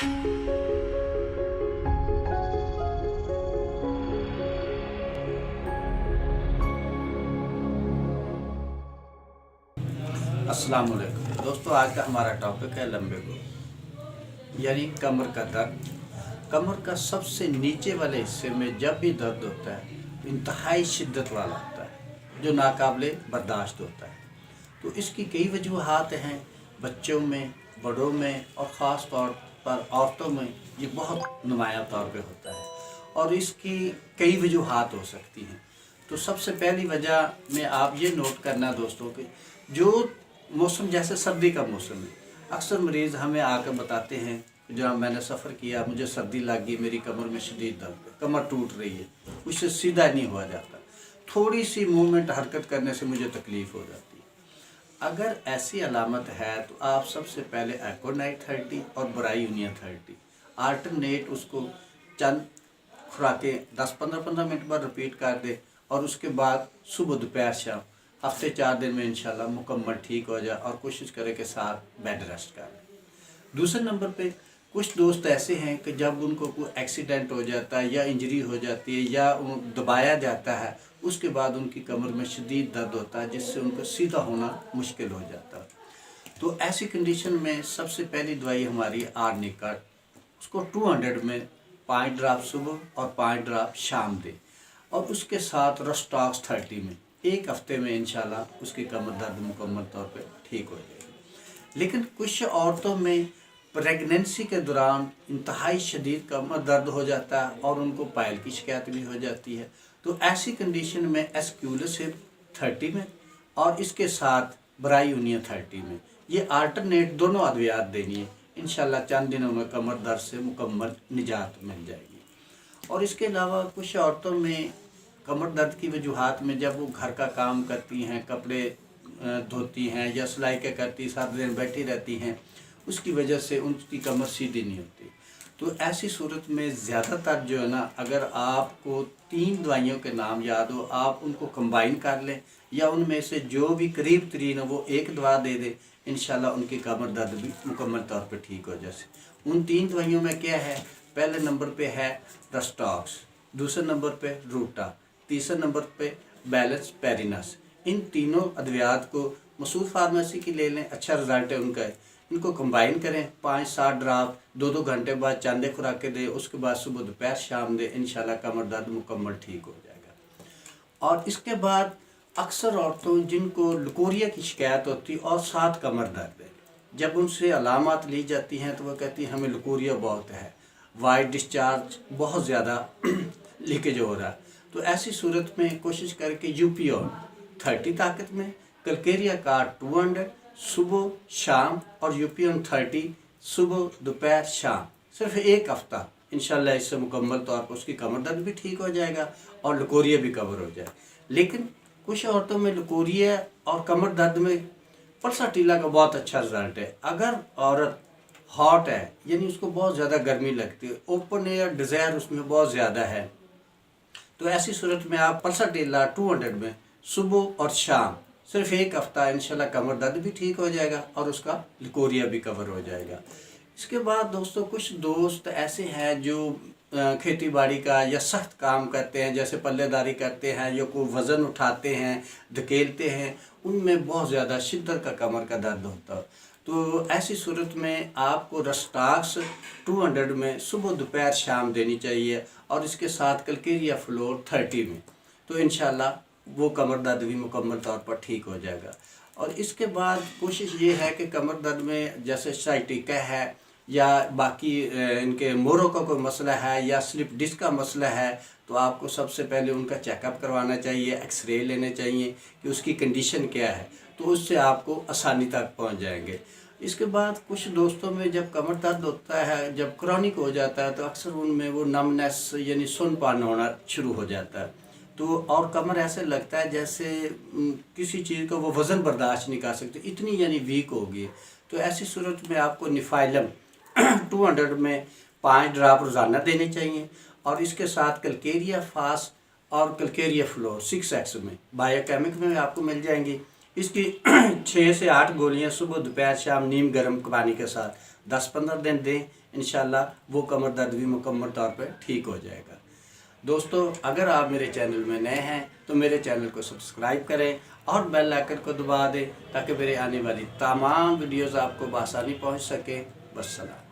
अस्सलाम वालेकुम दोस्तों, आज का हमारा टॉपिक है लंबे गो यानी कमर का दर्द। कमर का सबसे नीचे वाले हिस्से में जब भी दर्द होता है तो इंतहाई शिद्दत वाला होता है, जो नाकाबिले बर्दाश्त होता है। तो इसकी कई वजूहात हैं, बच्चों में, बड़ों में और ख़ास तौर पर औरतों में ये बहुत नुमायाँ तौर पे होता है और इसकी कई वजूहात हो सकती हैं। तो सबसे पहली वजह में आप ये नोट करना दोस्तों कि जो मौसम जैसे सर्दी का मौसम है, अक्सर मरीज़ हमें आकर बताते हैं जब मैंने सफ़र किया, मुझे सर्दी लग गई, मेरी कमर में शदीद दर्द है, कमर टूट रही है, उससे सीधा नहीं हुआ जाता, थोड़ी सी मूवमेंट हरकत करने से मुझे तकलीफ़ हो जाती है। अगर ऐसी अलामत है तो आप सबसे पहले एकोनाइट 30 और ब्राई यूनियन 30 आल्टरनेट उसको चंद खुराकें 10-15 मिनट बाद रिपीट कर दे और उसके बाद सुबह दोपहर शाम हफ्ते 4 दिन में इंशाल्लाह मुकम्मल ठीक हो जाए और कोशिश करें कि साथ बेड रेस्ट कर लें। दूसरे नंबर पे कुछ दोस्त ऐसे हैं कि जब उनको कोई एक्सीडेंट हो जाता है या इंजरी हो जाती है या दबाया जाता है, उसके बाद उनकी कमर में शदीद दर्द होता है जिससे उनको सीधा होना मुश्किल हो जाता है। तो ऐसी कंडीशन में सबसे पहली दवाई हमारी आर्निका, उसको 200 में 5 ड्राप सुबह और 5 ड्राप शाम दे और उसके साथ रस्टॉक्स 30 में एक हफ्ते में इंशाल्लाह उसकी कमर दर्द मुकम्मल तौर पे ठीक हो जाएगी। लेकिन कुछ औरतों में प्रेगनेंसी के दौरान इंतहाई शदीद कमर दर्द हो जाता है और उनको पायल की शिकायत भी हो जाती है। तो ऐसी कंडीशन में एस्क्यूलसिव 30 में और इसके साथ ब्राई यूनियन 30 में ये आल्टरनेट दोनों अद्वियात देनी है, इंशाल्लाह चंद दिनों में कमर दर्द से मुकम्मल निजात मिल जाएगी। और इसके अलावा कुछ औरतों में कमर दर्द की वजूहात में जब वो घर का काम करती हैं, कपड़े धोती हैं या सिलाई के करती, सारा दिन बैठी रहती हैं, उसकी वजह से उनकी कमर सीधी नहीं होती। तो ऐसी सूरत में ज़्यादातर जो है ना, अगर आपको 3 दवाइयों के नाम याद हो, आप उनको कंबाइन कर लें या उनमें से जो भी करीब तरीन हो वो एक दवा दे दें, इंशाल्लाह उनकी कमर दर्द भी मुकम्मल तौर पर ठीक हो जाए। उन 3 दवाइयों में क्या है, पहले नंबर पे है रस्टॉक्स, दूसरे नंबर पे रूटा, तीसरे नंबर पे बैलेंस पेरिनस। इन तीनों अद्वियात को मसूद फार्मेसी की ले लें, अच्छा रिजल्ट है उनका। इनको कंबाइन करें, 5-7 ड्राप 2-2 घंटे बाद चांदे खुराकें दें, उसके बाद सुबह दोपहर शाम दें, इंशाल्लाह कमर दर्द मुकम्मल ठीक हो जाएगा। और इसके बाद अक्सर औरतों जिनको लकोरिया की शिकायत होती और साथ कमर दर्द है, जब उनसे अलामत ली जाती हैं तो वो कहती हैं हमें लकोरिया बहुत है, वाइट डिस्चार्ज बहुत ज़्यादा लीकेज हो रहा है। तो ऐसी सूरत में कोशिश करके यूपियोन 30 ताकत में, कलकेरिया कार्ड 200 सुबह शाम और यूपियोन 30 सुबह दोपहर शाम, सिर्फ एक हफ्ता, इंशाल्लाह इससे मुकम्मल तौर पर उसकी कमर दर्द भी ठीक हो जाएगा और लकोरिया भी कवर हो जाए। लेकिन कुछ औरतों में लकोरिया और कमर दर्द में पल्साटीला का बहुत अच्छा रिजल्ट है। अगर औरत हॉट है यानी उसको बहुत ज़्यादा गर्मी लगती है, ओपन एयर डिज़ायर उसमें बहुत ज़्यादा है, तो ऐसी सूरत में आप पल्साटीला 200 में सुबह और शाम सिर्फ एक हफ्ता, इंशाल्लाह कमर दर्द भी ठीक हो जाएगा और उसका लकोरिया भी कवर हो जाएगा। इसके बाद दोस्तों कुछ दोस्त ऐसे हैं जो खेती बाड़ी का या सख्त काम करते हैं, जैसे पल्लेदारी करते हैं या कोई वज़न उठाते हैं, धकेलते हैं, उनमें बहुत ज़्यादा शिद्दत का कमर का दर्द होता है। तो ऐसी सूरत में आपको रस्टॉक्स 200 में सुबह दोपहर शाम देनी चाहिए और इसके साथ कलकेरिया फ्लोर 30 में, तो इंशाल्लाह वो कमर दर्द भी मुकम्मल तौर पर ठीक हो जाएगा। और इसके बाद कोशिश ये है कि कमर दर्द में जैसे साइटिका है या बाकी इनके मोरों का कोई मसला है या स्लिप डिस्क का मसला है, तो आपको सबसे पहले उनका चेकअप करवाना चाहिए, एक्सरे लेने चाहिए कि उसकी कंडीशन क्या है, तो उससे आपको आसानी तक पहुंच जाएंगे। इसके बाद कुछ दोस्तों में जब कमर दर्द होता है, जब क्रॉनिक हो जाता है, तो अक्सर उनमें वो नमनेस यानी सुनपान होना शुरू हो जाता है, तो और कमर ऐसे लगता है जैसे किसी चीज़ का वो वज़न बर्दाश्त नहीं कर सकते, इतनी यानी वीक होगी। तो ऐसी सूरत में आपको निफाइलम 200 में 5 ड्राप रोज़ाना देने चाहिए और इसके साथ कलकेरिया फास्ट और कलकेरिया फ्लोर 6x में बायोकेमिक में आपको मिल जाएंगी। इसकी 6 से 8 गोलियां सुबह दोपहर शाम नीम गर्म पानी के साथ 10-15 दिन दें, انشاءاللہ وہ کمر درد بھی مکمل طور پہ ٹھیک ہو جائے گا۔ دوستو اگر آپ میرے چینل میں نئے ہیں تو میرے چینل کو سبسکرائب کریں اور بیل آئکن کو دبا دیں تاکہ میرے آنے والی تمام ویڈیوز آپ کو بآسانی پہنچ سکیں۔ والسلام۔